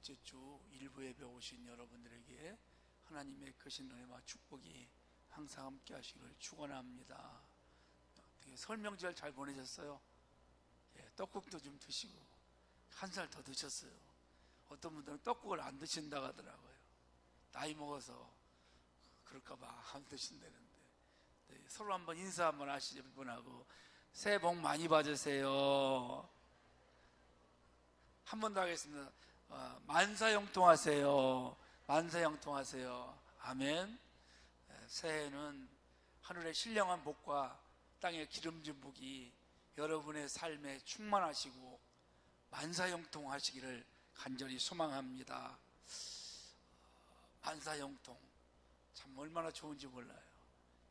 번째 주 일부 예배 오신 여러분들에게 하나님의 크신 은혜와 축복이 항상 함께 하시기를 축원합니다. 되게 설명절 잘 보내셨어요? 떡국도 좀 드시고 한 살 더 드셨어요. 어떤 분들은 떡국을 안 드신다고 하더라고요. 나이 먹어서 그럴까봐 안 드신다는데, 서로 한번 인사 한번 하시죠. 분하고 새해 복 많이 받으세요. 한 번 더 하겠습니다. 만사형통하세요. 만사형통하세요. 아멘. 새해는 하늘의 신령한 복과 땅의 기름진 복이 여러분의 삶에 충만하시고 만사형통하시기를 간절히 소망합니다. 만사형통, 참 얼마나 좋은지 몰라요.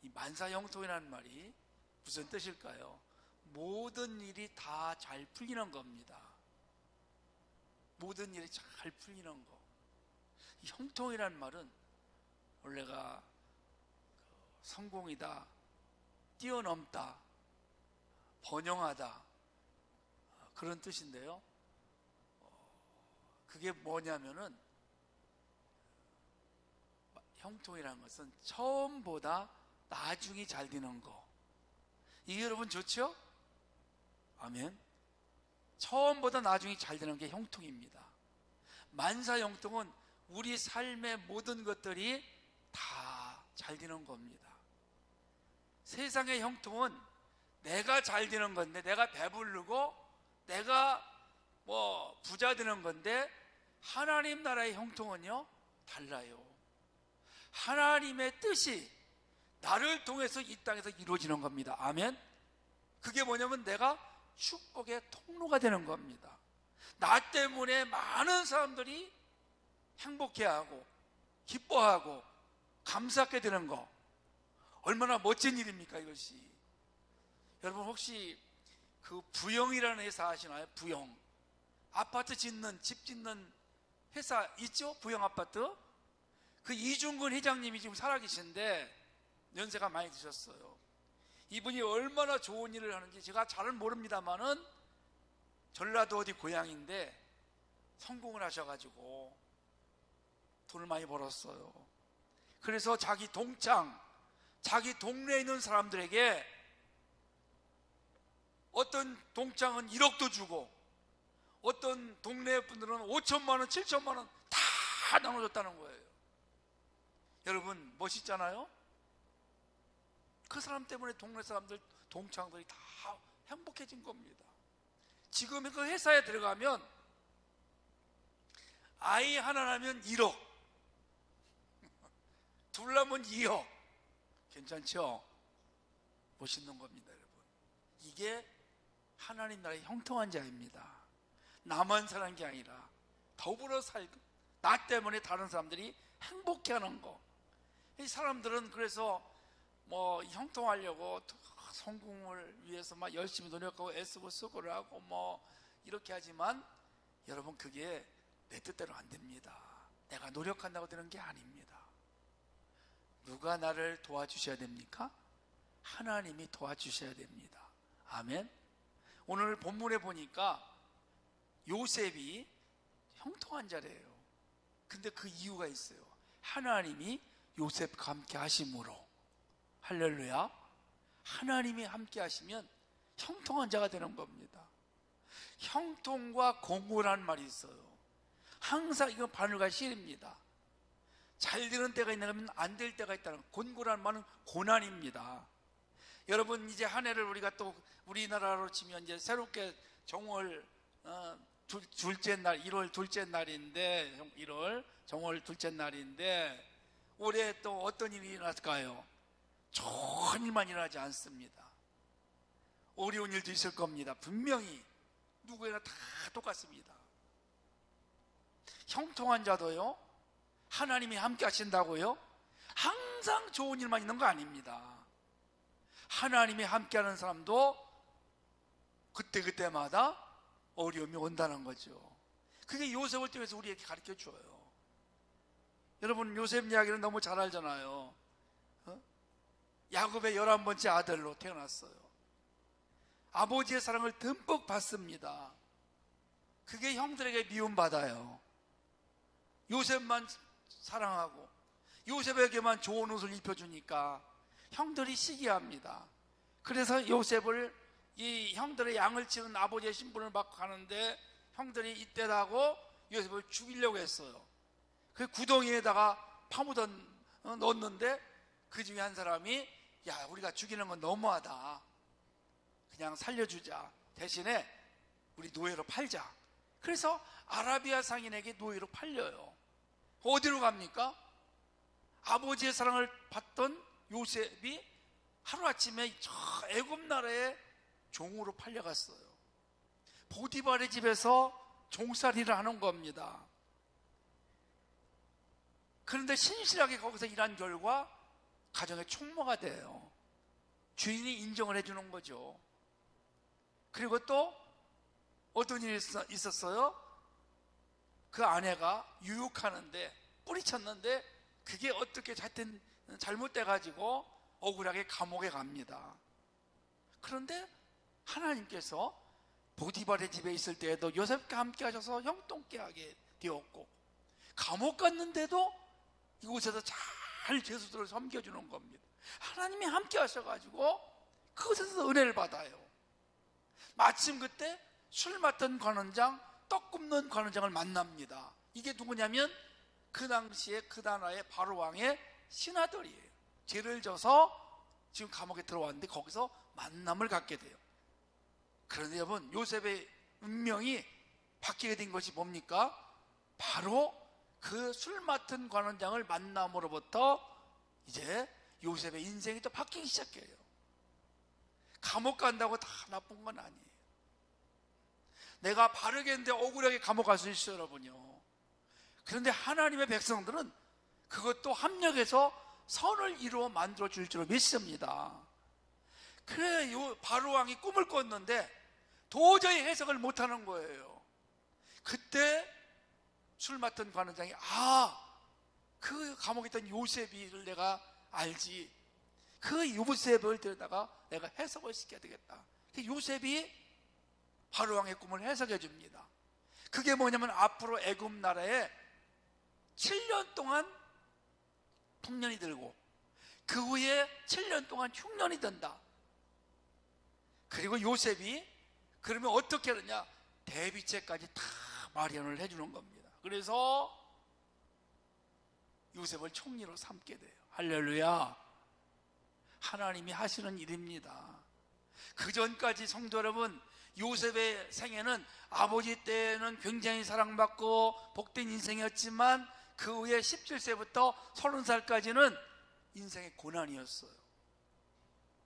이 만사형통이라는 말이 무슨 뜻일까요? 모든 일이 다 잘 풀리는 겁니다. 모든 일이 잘 풀리는 거. 이 형통이라는 말은 원래가 성공이다, 뛰어넘다, 번영하다, 그런 뜻인데요. 그게 뭐냐면은, 형통이라는 것은 처음보다 나중이 잘 되는 거. 이게 여러분 좋죠? 아멘. 처음보다 나중이 잘 되는 게 형통입니다. 만사형통은 우리 삶의 모든 것들이 다 잘 되는 겁니다. 세상의 형통은 내가 잘 되는 건데, 내가 배부르고 내가 부자 되는 건데, 하나님 나라의 형통은요 달라요. 하나님의 뜻이 나를 통해서 이 땅에서 이루어지는 겁니다. 아멘. 그게 뭐냐면 내가 축복의 통로가 되는 겁니다. 나 때문에 많은 사람들이 행복해하고 기뻐하고 감사하게 되는 거, 얼마나 멋진 일입니까 이것이. 여러분 혹시 그 부영이라는 회사 아시나요? 부영, 아파트 짓는, 집 짓는 회사 있죠? 부영 아파트. 그 이중근 회장님이 지금 살아계신데 연세가 많이 드셨어요. 이분이 얼마나 좋은 일을 하는지 제가 잘은 모릅니다만은 전라도 어디 고향인데 성공을 하셔가지고 돈을 많이 벌었어요. 그래서 자기 동창, 자기 동네에 있는 사람들에게, 어떤 동창은 1억도 주고 어떤 동네 분들은 5천만 원, 7천만 원 다 나눠줬다는 거예요. 여러분 멋있잖아요? 그 사람 때문에 동네 사람들, 동창들이 다 행복해진 겁니다. 지금 그 회사에 들어가면 아이 하나 나면 1억, 둘 나면 2억. 괜찮죠? 멋있는 겁니다, 여러분. 이게 하나님 나라의 형통한 자입니다. 나만 사는 게 아니라 더불어 살고, 나 때문에 다른 사람들이 행복해하는 거. 이 사람들은 그래서 형통하려고 성공을 위해서 막 열심히 노력하고 애쓰고 수고를 하고 이렇게 하지만, 여러분 그게 내 뜻대로 안 됩니다. 내가 노력한다고 되는 게 아닙니다. 누가 나를 도와주셔야 됩니까? 하나님이 도와주셔야 됩니다. 아멘. 오늘 본문에 보니까 요셉이 형통한 자래요. 근데 그 이유가 있어요. 하나님이 요셉과 함께 하심으로. 할렐루야. 하나님이 함께 하시면 형통한 자가 되는 겁니다. 형통과 공고라는 말이 있어요. 항상 이건 바늘과 실입니다. 잘 되는 때가 있는가, 안 될 때가 있다는, 곤고라는 말은 고난입니다. 여러분 이제 한 해를 우리가 또 우리나라로 치면 이제 새롭게 정월 둘째 날, 1월 둘째 날인데, 1월 정월 둘째 날인데, 올해 또 어떤 일이 일어날까요? 좋은 일만 일어나지 않습니다. 어려운 일도 있을 겁니다. 분명히 누구에나 다 똑같습니다. 형통한 자도요, 하나님이 함께 하신다고요, 항상 좋은 일만 있는 거 아닙니다. 하나님이 함께 하는 사람도 그때그때마다 어려움이 온다는 거죠. 그게 요셉을 통해서 우리에게 가르쳐 줘요. 여러분 요셉 이야기는 너무 잘 알잖아요. 야곱의 11번째 아들로 태어났어요. 아버지의 사랑을 듬뿍 받습니다. 그게 형들에게 미움받아요. 요셉만 사랑하고 요셉에게만 좋은 옷을 입혀주니까 형들이 시기합니다. 그래서 요셉을, 이 형들의 양을 치는 아버지의 신분을 받고 가는데 형들이 이때라고 요셉을 죽이려고 했어요. 그 구덩이에다가 넣었는데 그 중에 한 사람이, 야, 우리가 죽이는 건 너무하다, 그냥 살려주자, 대신에 우리 노예로 팔자. 그래서 아라비아 상인에게 노예로 팔려요. 어디로 갑니까? 아버지의 사랑을 받던 요셉이 하루아침에 저 애굽 나라의 종으로 팔려갔어요. 보디발의 집에서 종살이를 하는 겁니다. 그런데 신실하게 거기서 일한 결과 가정의 총무가 돼요. 주인이 인정을 해주는 거죠. 그리고 또 어떤 일이 있었어요? 그 아내가 유혹하는데, 뿌리쳤는데 그게 어떻게 하여튼 잘못돼가지고 억울하게 감옥에 갑니다. 그런데 하나님께서 보디발의 집에 있을 때에도 요셉과 함께 하셔서 형통케 하게 되었고, 감옥 갔는데도 이곳에서 잘 제수들을 섬겨주는 겁니다. 하나님이 함께 하셔가지고 그곳에서 은혜를 받아요. 마침 그때 술 맡은 관원장, 떡 굽는 관원장을 만납니다. 이게 누구냐면 그 당시에 그 나라의 바로 왕의 신하들이에요. 죄를 져서 지금 감옥에 들어왔는데 거기서 만남을 갖게 돼요. 그런데 여러분, 요셉의 운명이 바뀌게 된 것이 뭡니까? 바로 그 술 맡은 관원장을 만남으로부터 이제 요셉의 인생이 또 바뀌기 시작해요. 감옥 간다고 다 나쁜 건 아니에요. 내가 바르게 했는데 억울하게 감옥 갈 수 있어요, 여러분요. 그런데 하나님의 백성들은 그것도 합력해서 선을 이루어 만들어 줄 줄 믿습니다. 그래, 바로 왕이 꿈을 꿨는데 도저히 해석을 못하는 거예요. 그때 술 맡은 관원장이, 그 감옥에 있던 요셉이를 내가 알지, 그 요셉을 데려다가 내가 해석을 시켜야 되겠다. 요셉이 바로 왕의 꿈을 해석해 줍니다. 그게 뭐냐면 앞으로 애굽 나라에 7년 동안 풍년이 들고 그 후에 7년 동안 흉년이 든다. 그리고 요셉이 그러면 어떻게 하느냐, 대비책까지 다 마련을 해주는 겁니다. 그래서 요셉을 총리로 삼게 돼요. 할렐루야. 하나님이 하시는 일입니다. 그 전까지 성도 여러분, 요셉의 생애는 아버지 때는 굉장히 사랑받고 복된 인생이었지만 그 후에 17세부터 30살까지는 인생의 고난이었어요.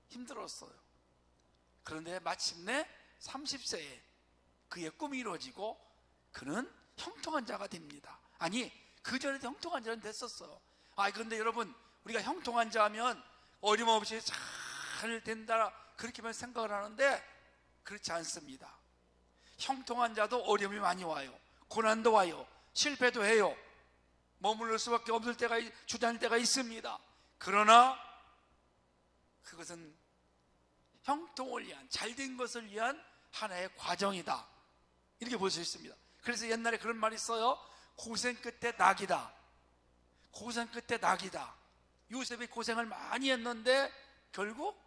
힘들었어요. 그런데 마침내 30세에 그의 꿈이 이루어지고 그는 형통한 자가 됩니다. 아니, 그 전에도 형통한 자는 됐었어요. 그런데 여러분, 우리가 형통한 자면 어림없이 잘 된다 그렇게만 생각을 하는데 그렇지 않습니다. 형통한 자도 어려움이 많이 와요. 고난도 와요. 실패도 해요. 머무를 수밖에 없을 때가, 주저할 때가 있습니다. 그러나 그것은 형통을 위한, 잘된 것을 위한 하나의 과정이다, 이렇게 볼 수 있습니다. 그래서 옛날에 그런 말이 있어요. 고생 끝에 낙이다. 고생 끝에 낙이다. 요셉이 고생을 많이 했는데 결국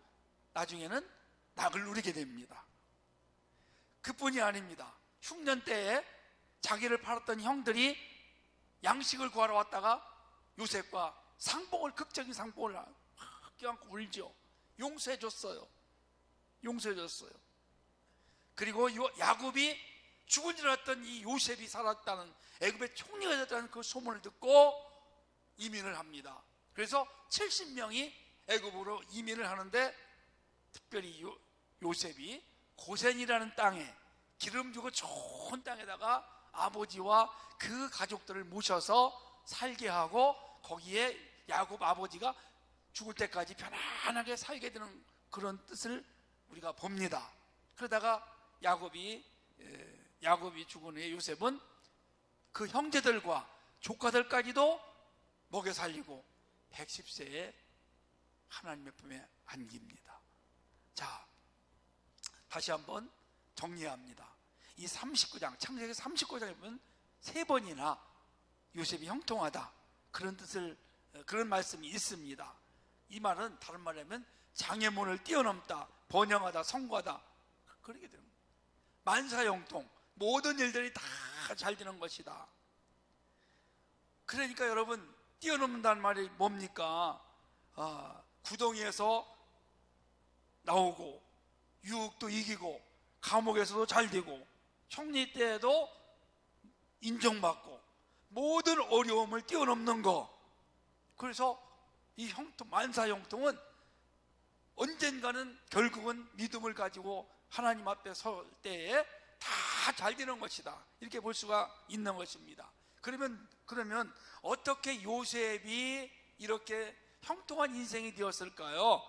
나중에는 낙을 누리게 됩니다. 그뿐이 아닙니다. 흉년 때에 자기를 팔았던 형들이 양식을 구하러 왔다가 요셉과 상봉을, 극적인 상봉을 껴안고 울죠. 용서해 줬어요. 그리고 야곱이 죽은 줄 알았던 이 요셉이 살았다는, 애굽의 총리가 됐다는 그 소문을 듣고 이민을 합니다. 그래서 70명이 애굽으로 이민을 하는데 특별히 요셉이 고센이라는 땅에, 기름 주고 좋은 땅에다가 아버지와 그 가족들을 모셔서 살게 하고 거기에 야곱 아버지가 죽을 때까지 편안하게 살게 되는 그런 뜻을 우리가 봅니다. 그러다가 야곱이 죽은 후에 요셉은 그 형제들과 조카들까지도 먹여 살리고 110세에 하나님의 품에 안깁니다. 자, 다시 한번 정리합니다. 이 39장, 창세기 39장에 보면 3번이나 요셉이 형통하다, 그런 뜻을, 그런 말씀이 있습니다. 이 말은 다른 말하면 장애물을 뛰어넘다, 번영하다, 성과다, 그렇게 되는 거예요. 만사형통, 모든 일들이 다 잘 되는 것이다. 그러니까 여러분, 뛰어넘는다는 말이 뭡니까? 구덩이에서 나오고, 유혹도 이기고, 감옥에서도 잘 되고, 총리 때에도 인정받고, 모든 어려움을 뛰어넘는 거. 그래서 이 형통, 만사형통은 언젠가는 결국은 믿음을 가지고 하나님 앞에 설 때에 다 잘 되는 것이다, 이렇게 볼 수가 있는 것입니다. 그러면 어떻게 요셉이 이렇게 형통한 인생이 되었을까요?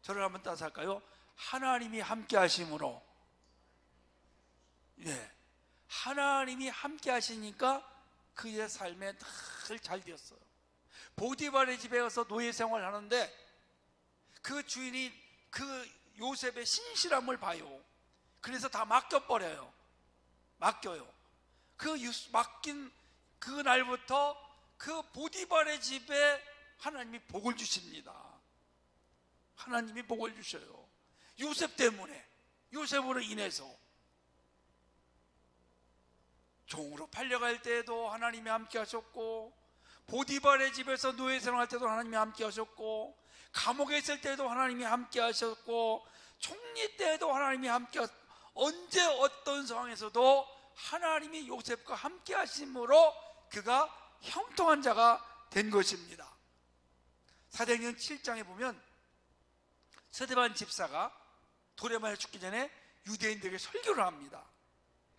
저를 한번 따라할까요? 하나님이 함께 하심으로. 예, 하나님이 함께 하시니까 그의 삶에 늘 잘 되었어요. 보디발의 집에 가서 노예 생활을 하는데 그 주인이 그 요셉의 신실함을 봐요. 그래서 다 맡겨버려요. 맡겨요. 맡긴 그 날부터 그 보디발의 집에 하나님이 복을 주십니다. 하나님이 복을 주셔요. 요셉 때문에, 요셉으로 인해서. 종으로 팔려갈 때에도 하나님이 함께 하셨고, 보디발의 집에서 노예 생활할 때도 하나님이 함께 하셨고, 감옥에 있을 때도 하나님이 함께 하셨고, 총리 때에도 하나님이 함께 하셨고, 언제 어떤 상황에서도 하나님이 요셉과 함께 하심으로 그가 형통한 자가 된 것입니다. 사도행전 7장에 보면 스데반 집사가 도레마에 죽기 전에 유대인들에게 설교를 합니다.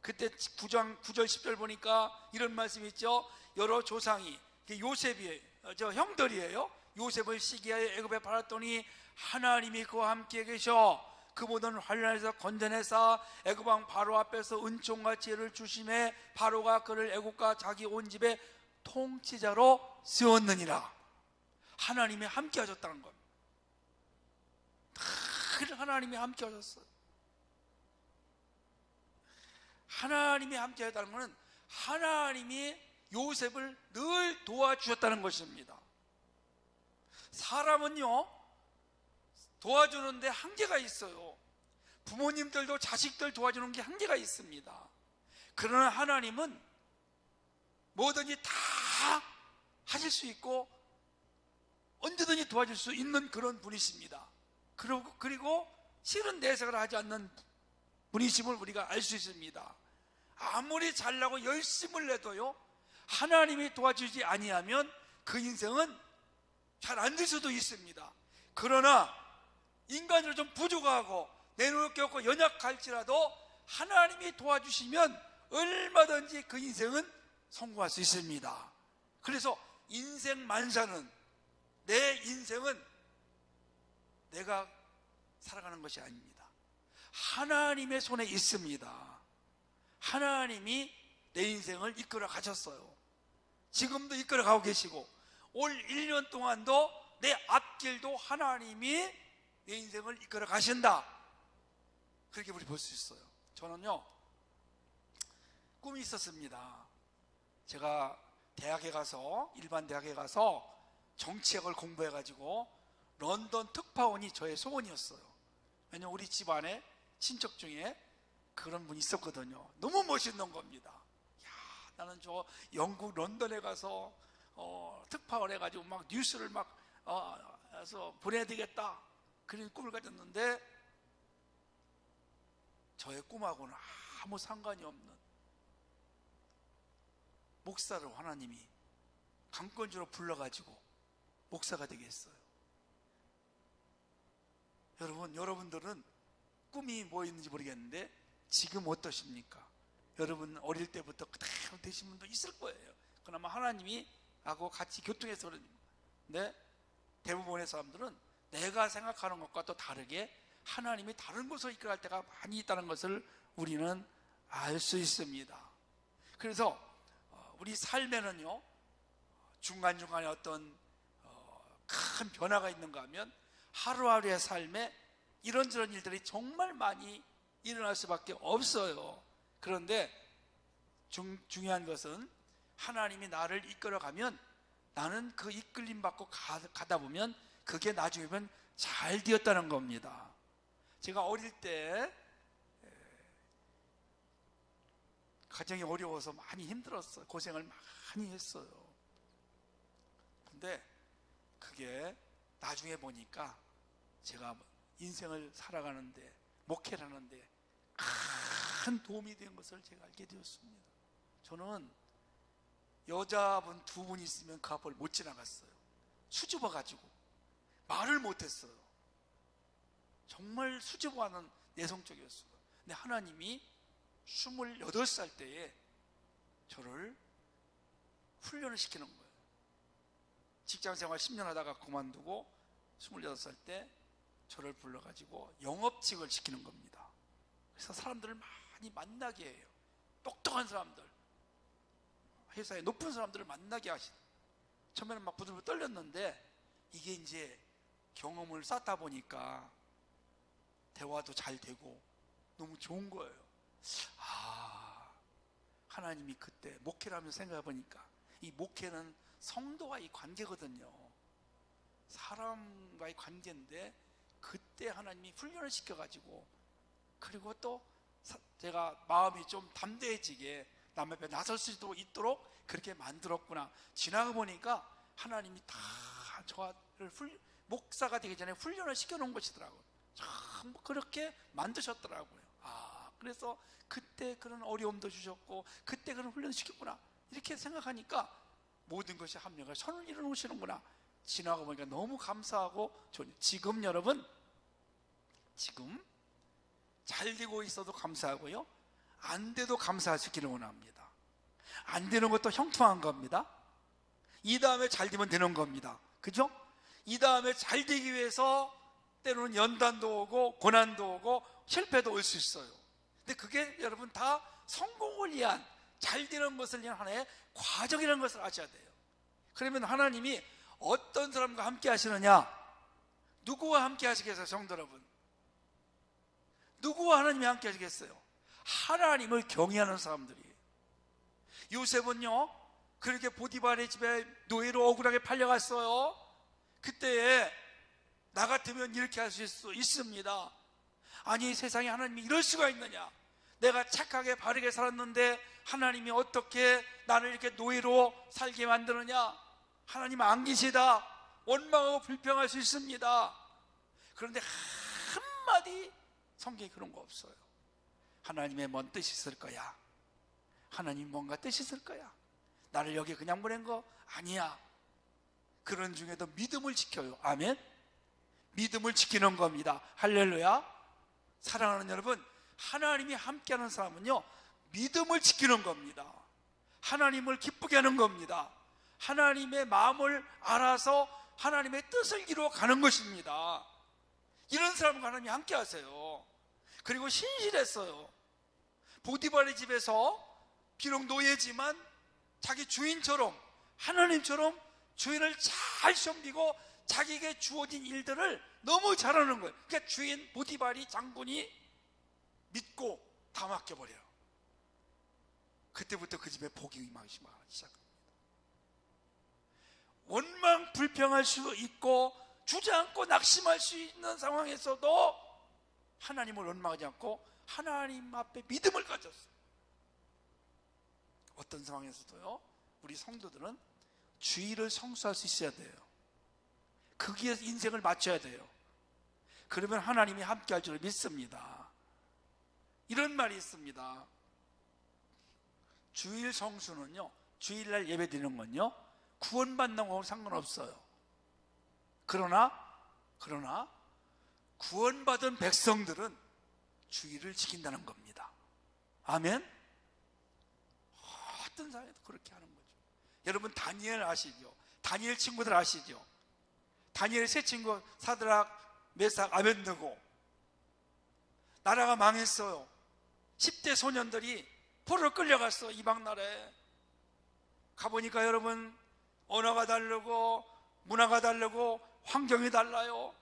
그때 9장 9절 10절 보니까 이런 말씀이 있죠. 여러 조상이, 요셉이 저 형들이에요. 요셉을 시기하여 애굽에 팔았더니 하나님이 그와 함께 계셔 그 모든 환난에서 건져내사 애굽 왕 바로 앞에서 은총과 지혜를 주심에 바로가 그를 애굽과 자기 온 집의 통치자로 세웠느니라. 하나님이 함께 하셨다는 겁니다. 늘 하나님이 함께 하셨어요. 하나님이 함께 하셨다는 것은 하나님이 요셉을 늘 도와주셨다는 것입니다. 사람은요, 도와주는데 한계가 있어요. 부모님들도 자식들 도와주는 게 한계가 있습니다. 그러나 하나님은 뭐든지 다 하실 수 있고 언제든지 도와줄 수 있는 그런 분이십니다. 그리고 싫은 내색을 하지 않는 분이심을 우리가 알 수 있습니다. 아무리 잘나고 열심을 내도요, 하나님이 도와주지 아니하면 그 인생은 잘 안 될 수도 있습니다. 그러나 인간으로 좀 부족하고 내놓을 게 없고 연약할지라도 하나님이 도와주시면 얼마든지 그 인생은 성공할 수 있습니다. 그래서 인생 만사는, 내 인생은 내가 살아가는 것이 아닙니다. 하나님의 손에 있습니다. 하나님이 내 인생을 이끌어 가셨어요. 지금도 이끌어 가고 계시고 올 1년 동안도 내 앞길도 하나님이 내 인생을 이끌어 가신다, 그렇게 우리 볼 수 있어요. 저는요, 꿈이 있었습니다. 제가 대학에 가서, 일반 대학에 가서 정치학을 공부해가지고 런던 특파원이 저의 소원이었어요. 왜냐면 우리 집안에 친척 중에 그런 분이 있었거든요. 너무 멋있는 겁니다. 야, 나는 저 영국 런던에 가서 특파원 해가지고 막 뉴스를 막 해서 보내야 되겠다, 그런 꿈을 가졌는데 저의 꿈하고는 아무 상관이 없는 목사를 하나님이 강권주로 불러가지고 목사가 되게 했어요. 여러분들은 꿈이 뭐 있는지 모르겠는데 지금 어떠십니까? 여러분 어릴 때부터 그대로 되신 분도 있을 거예요. 그나마 하나님이 하고 같이 교통해서 그런데 대부분의 사람들은 내가 생각하는 것과 또 다르게 하나님이 다른 곳으로 이끌어갈 때가 많이 있다는 것을 우리는 알 수 있습니다. 그래서 우리 삶에는요, 중간중간에 어떤 큰 변화가 있는가 하면 하루하루의 삶에 이런저런 일들이 정말 많이 일어날 수밖에 없어요. 그런데 중요한 것은 하나님이 나를 이끌어가면 나는 그 이끌림 받고 가다 보면 그게 나중에 보면 잘 되었다는 겁니다. 제가 어릴 때 가정이 어려워서 많이 힘들었어요. 고생을 많이 했어요. 근데 그게 나중에 보니까 제가 인생을 살아가는데, 목회를 하는데 큰 도움이 된 것을 제가 알게 되었습니다. 저는 여자분 2분 있으면 그 앞을 못 지나갔어요. 수줍어가지고 말을 못했어요. 정말 수줍어하는 내성적이었어요. 근데 하나님이 28살 때에 저를 훈련을 시키는 거예요. 직장생활 10년 하다가 그만두고 28살 때 저를 불러가지고 영업직을 시키는 겁니다. 그래서 사람들을 많이 만나게 해요. 똑똑한 사람들, 회사의 높은 사람들을 만나게 하시는. 처음에는 막 부들부들 떨렸는데 이게 이제 경험을 쌓다 보니까 대화도 잘 되고 너무 좋은 거예요. 하나님이 그때 목회를 하면서 생각해 보니까 이 목회는 성도와의 관계거든요. 사람과의 관계인데 그때 하나님이 훈련을 시켜가지고, 그리고 또 제가 마음이 좀 담대해지게 남 앞에 나설 수도 있도록 그렇게 만들었구나. 지나가 보니까 하나님이 다 저를 목사가 되기 전에 훈련을 시켜놓은 것이더라고요. 참 그렇게 만드셨더라고요. 그래서 그때 그런 어려움도 주셨고 그때 그런 훈련을 시켰구나, 이렇게 생각하니까 모든 것이 합력을 선을 이루어 놓으시는구나. 지나가 보니까 너무 감사하고 좋네요. 지금 여러분, 지금 잘 되고 있어도 감사하고요, 안 돼도 감사하시기를 원합니다. 안 되는 것도 형통한 겁니다. 이 다음에 잘 되면 되는 겁니다. 그죠? 이 다음에 잘 되기 위해서 때로는 연단도 오고 고난도 오고 실패도 올 수 있어요. 근데 그게 여러분 다 성공을 위한, 잘 되는 것을 위한 하나의 과정이라는 것을 아셔야 돼요. 그러면 하나님이 어떤 사람과 함께 하시느냐? 누구와 함께 하시겠어요, 성도 여러분? 누구와 하나님이 함께 하시겠어요? 하나님을 경외하는 사람들이에요. 요셉은요, 그렇게 보디발의 집에 노예로 억울하게 팔려갔어요. 그때에 나 같으면 이렇게 하실 수 있습니다. 아니, 세상에 하나님이 이럴 수가 있느냐? 내가 착하게 바르게 살았는데 하나님이 어떻게 나를 이렇게 노예로 살게 만드느냐? 하나님 안 계시다, 원망하고 불평할 수 있습니다. 그런데 한마디 성경에 그런 거 없어요. 하나님의 뭔 뜻이 있을 거야? 하나님 뭔가 뜻이 있을 거야? 나를 여기 그냥 보낸 거 아니야. 그런 중에도 믿음을 지켜요. 아멘. 믿음을 지키는 겁니다. 할렐루야. 사랑하는 여러분, 하나님이 함께하는 사람은요, 믿음을 지키는 겁니다. 하나님을 기쁘게 하는 겁니다. 하나님의 마음을 알아서 하나님의 뜻을 이루어 가는 것입니다. 이런 사람과 하나님이 함께 하세요. 그리고 신실했어요. 보디발의 집에서 비록 노예지만 자기 주인처럼, 하나님처럼 주인을 잘 섬기고 자기에게 주어진 일들을 너무 잘하는 거예요. 그러니까 주인 보디발이, 장군이 믿고 다 맡겨버려요. 그때부터 그 집에 복이 임하기 시작합니다. 원망 불평할 수 있고 주저앉고 낙심할 수 있는 상황에서도 하나님을 원망하지 않고 하나님 앞에 믿음을 가졌어요. 어떤 상황에서도요, 우리 성도들은 주의를 성수할 수 있어야 돼요. 거기에 인생을 맞춰야 돼요. 그러면 하나님이 함께 할 줄 믿습니다. 이런 말이 있습니다. 주일 성수는요, 주일날 예배 드리는 건요, 구원받는 거하고 상관없어요. 그러나 구원받은 백성들은 주일을 지킨다는 겁니다. 아멘. 어떤 사람도 그렇게 하는 거죠. 여러분 다니엘 아시죠? 다니엘 친구들 아시죠? 다니엘 세 친구 사드락, 메삭, 아벤느고, 나라가 망했어요. 10대 소년들이 포로로 끌려갔어. 이방 나라에 가보니까 여러분, 언어가 다르고 문화가 다르고 환경이 달라요.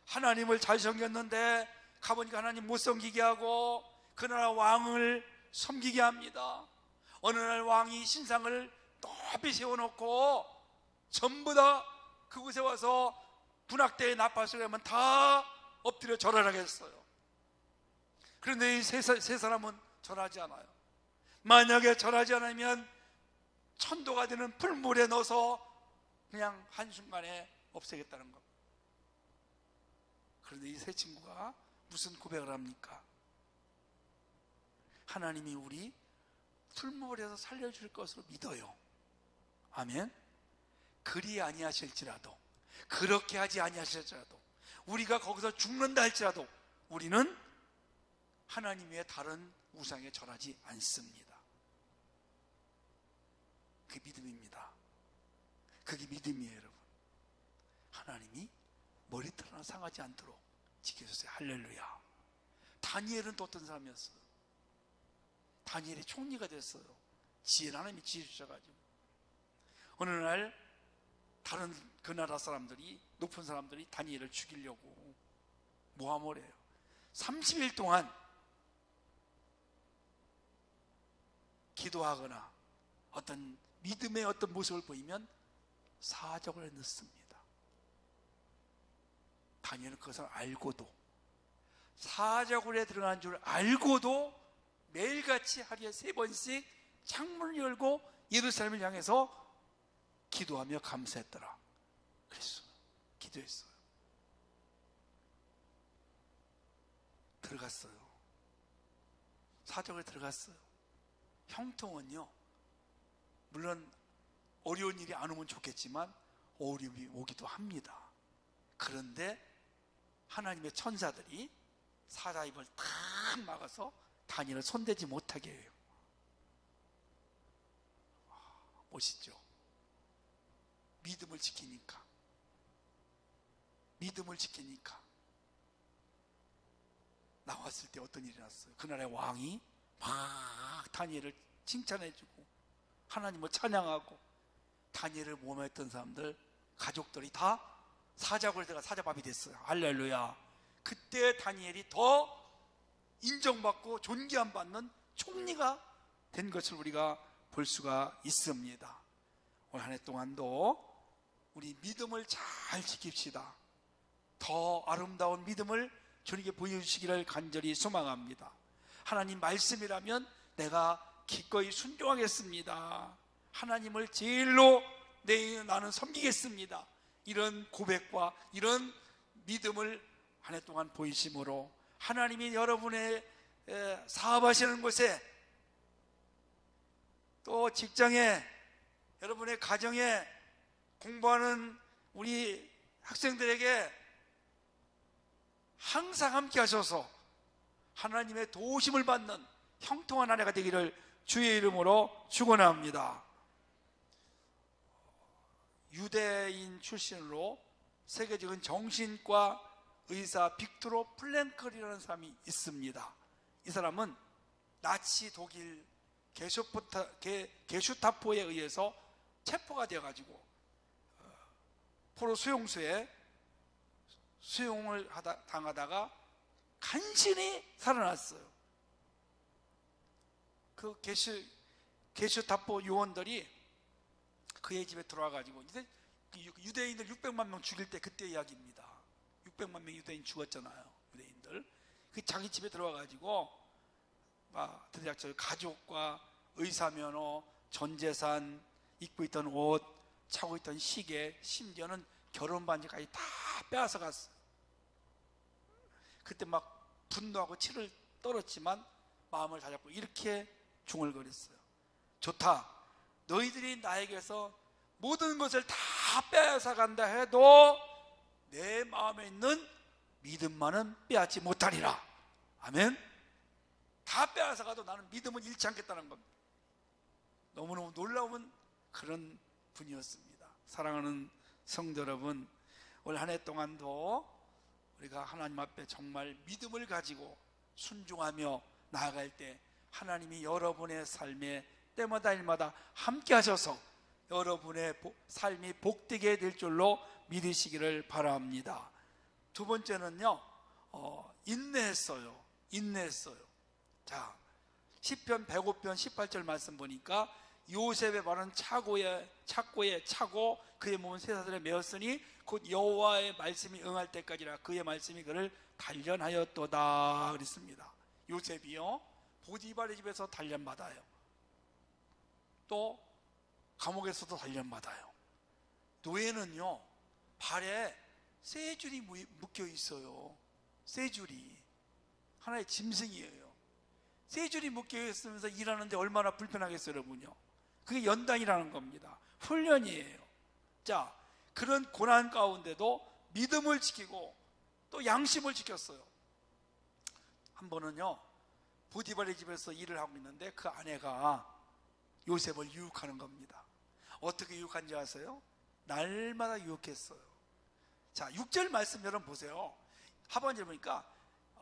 하나님을 잘 섬겼는데 가보니까 하나님 못 섬기게 하고 그 나라 왕을 섬기게 합니다. 어느 날 왕이 신상을 높이 세워놓고 전부 다 그곳에 와서 분학대에 나팔 하면 다 엎드려 절하라겠어요. 그런데 이 세 사람은 절하지 않아요. 만약에 절하지 않으면 천도가 되는 불물에 넣어서 그냥 한순간에 없애겠다는 겁니다. 그런데 이 세 친구가 무슨 고백을 합니까? 하나님이 우리 풀물에서 살려줄 것으로 믿어요. 아멘. 그리 아니하실지라도, 그렇게 하지 아니하실지라도, 우리가 거기서 죽는다 할지라도 우리는 하나님 외에 다른 우상에 절하지 않습니다. 그게 믿음입니다. 그게 믿음이에요, 여러분. 하나님이 머리털 하나 상하지 않도록 지켜주세요. 할렐루야. 다니엘은 또 어떤 사람이었어요? 다니엘이 총리가 됐어요. 하나님이 지혜 주셔가지고. 어느 날 다른 그 나라 사람들이, 높은 사람들이 다니엘을 죽이려고 모함을 해요. 30일 동안 기도하거나 어떤 믿음의 어떤 모습을 보이면 사적을 넣습니다. 다니엘은 그것을 알고도, 사적에 들어간 줄 알고도 매일같이 하루에 3번씩 창문을 열고 예루살렘을 향해서 기도하며 감사했더라. 그랬어요. 기도했어요. 들어갔어요. 사적에 들어갔어요. 형통은요, 물론 어려운 일이 안 오면 좋겠지만 어려움이 오기도 합니다. 그런데 하나님의 천사들이 사자 입을 탁 막아서 다니엘을 손대지 못하게 해요. 멋있죠? 믿음을 지키니까. 믿음을 지키니까. 나왔을 때 어떤 일이 났어요? 그날의 왕이 막 다니엘을 칭찬해주고 하나님을 찬양하고, 다니엘을 모함했던 사람들, 가족들이 다 사자굴에 들어가 사자밥이 됐어요. 할렐루야. 그때 다니엘이 더 인정받고 존귀함 받는 총리가 된 것을 우리가 볼 수가 있습니다. 올 한 해 동안도 우리 믿음을 잘 지킵시다. 더 아름다운 믿음을 주님께 보여주시기를 간절히 소망합니다. 하나님 말씀이라면 내가 기꺼이 순종하겠습니다. 하나님을 제일로 나는 섬기겠습니다. 이런 고백과 이런 믿음을 한 해 동안 보이심으로 하나님이 여러분의 사업하시는 곳에, 또 직장에, 여러분의 가정에, 공부하는 우리 학생들에게 항상 함께 하셔서 하나님의 도우심을 받는 형통한 한 해가 되기를 주의 이름으로 축원합니다. 유대인 출신으로 세계적인 정신과 의사 빅토르 플랭클이라는 사람이 있습니다. 이 사람은 나치 독일 게슈타포에 의해서 체포가 되어가지고 포로 수용소에 수용을 당하다가 간신히 살아났어요. 그 게슈타포 요원들이 그의 집에 들어와가지고, 이제 유대인들 600만 명 죽일 때 그때 이야기입니다. 600만 명 유대인 죽었잖아요. 유대인들. 그 자기 집에 들어와가지고 막 대략적으로 가족과 의사면허, 전재산, 입고 있던 옷, 차고 있던 시계, 심지어는 결혼 반지까지 다 빼앗아 갔어요. 그때 막 분노하고 치를 떨었지만 마음을 다잡고 이렇게 중얼거렸어요. 좋다. 너희들이 나에게서 모든 것을 다 빼앗아 간다 해도 내 마음에 있는 믿음만은 빼앗지 못하리라. 아멘. 다 빼앗아 가도 나는 믿음은 잃지 않겠다는 겁니다. 너무너무 놀라운 그런 분이었습니다. 사랑하는 성도 여러분, 올 한 해 동안도 우리가 하나님 앞에 정말 믿음을 가지고 순종하며 나아갈 때 하나님이 여러분의 삶에 때마다 일마다 함께 하셔서 여러분의 삶이 복되게 될 줄로 믿으시기를 바랍니다. 두 번째는요, 인내했어요. 자, 시편 105편 18절 말씀 보니까 요셉의 발은 착고에 차고 그의 몸은 쇠사슬에 매었으니 곧 여호와의 말씀이 응할 때까지라 그의 말씀이 그를 단련하였도다 그랬습니다. 요셉이요 보디발의 집에서 단련받아요. 또 감옥에서도 단련받아요. 노예는요 발에 쇠줄이 묶여 있어요. 쇠줄이 하나의 짐승이에요. 쇠줄이 묶여 있으면서 일하는데 얼마나 불편하겠어요, 여러분요. 그게 연단이라는 겁니다. 훈련이에요. 자, 그런 고난 가운데도 믿음을 지키고 또 양심을 지켰어요. 한 번은요 보디발의 집에서 일을 하고 있는데 그 아내가 요셉을 유혹하는 겁니다. 어떻게 유혹한지 아세요? 날마다 유혹했어요. 자, 6절 말씀 여러분 보세요. 하반절 보니까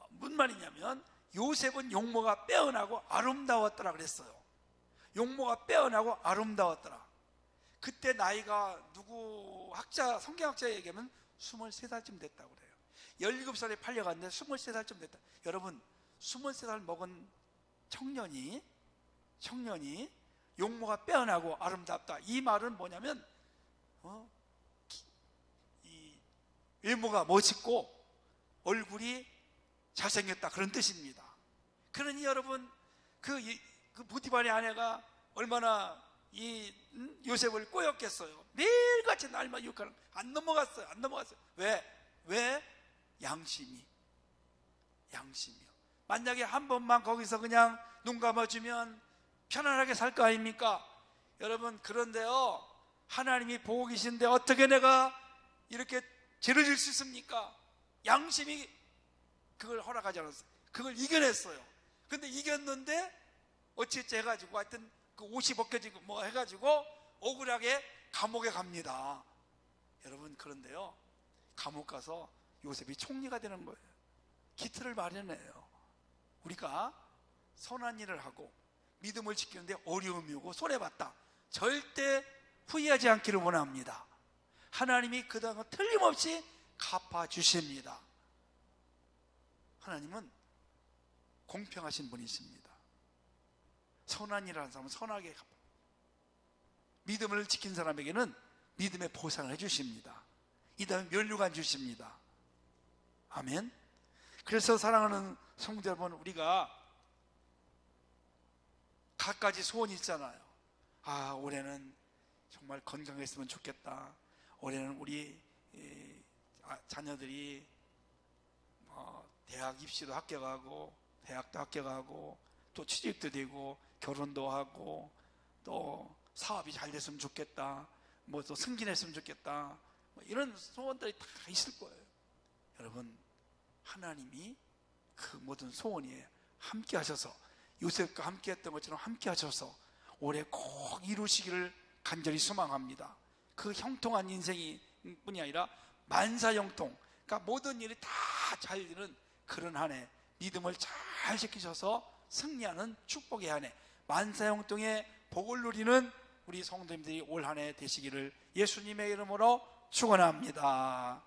무슨 말이냐면 요셉은 용모가 빼어나고 아름다웠더라 그랬어요. 용모가 빼어나고 아름다웠더라. 그때 나이가 누구 성경학자에 얘기하면 23살쯤 됐다고 그래요. 17살에 팔려갔는데 23살쯤 됐다. 여러분 23살 먹은 청년이 용모가 빼어나고 아름답다. 이 말은 뭐냐면 이 외모가 멋있고 얼굴이 잘생겼다 그런 뜻입니다. 그러니 여러분 그 보디발의 아내가 얼마나 이 요셉을 꼬였겠어요. 매일같이 날만 유혹하는. 안 넘어갔어요. 왜? 양심이요. 만약에 한 번만 거기서 그냥 눈 감아주면 편안하게 살 거 아닙니까? 여러분 그런데요 하나님이 보고 계신데 어떻게 내가 이렇게 죄를 질 수 있습니까? 양심이 그걸 허락하지 않았어요. 그걸 이겨냈어요. 근데 이겼는데 어찌어찌 해가지고 하여튼 그 옷이 벗겨지고 뭐 해가지고 억울하게 감옥에 갑니다. 여러분 그런데요 감옥 가서 요셉이 총리가 되는 거예요. 기틀을 마련해요. 우리가 선한 일을 하고 믿음을 지키는데 어려움이 오고 손해봤다. 절대 후회하지 않기를 원합니다. 하나님이 그 다음은 틀림없이 갚아주십니다. 하나님은 공평하신 분이십니다. 선한 일을 하는 사람은 선하게 갚아. 믿음을 지킨 사람에게는 믿음의 보상을 해주십니다. 이 다음에 면류관 주십니다. 아멘. 그래서 사랑하는 성도 여러분, 우리가 갖가지 소원이 있잖아요. 올해는 정말 건강했으면 좋겠다. 올해는 우리 자녀들이 대학 입시도 합격하고 대학도 합격하고 또 취직도 되고 결혼도 하고 또 사업이 잘 됐으면 좋겠다. 뭐 또 승진했으면 좋겠다. 이런 소원들이 다 있을 거예요. 여러분 하나님이 그 모든 소원에 함께 하셔서 요셉과 함께 했던 것처럼 함께 하셔서 올해 꼭 이루시기를 간절히 소망합니다. 그 형통한 인생이 뿐이 아니라 만사형통, 그러니까 모든 일이 다 잘 되는 그런 한 해, 믿음을 잘 지키셔서 승리하는 축복의 한 해, 만사형통의 복을 누리는 우리 성도님들이 올 한 해 되시기를 예수님의 이름으로 축원합니다.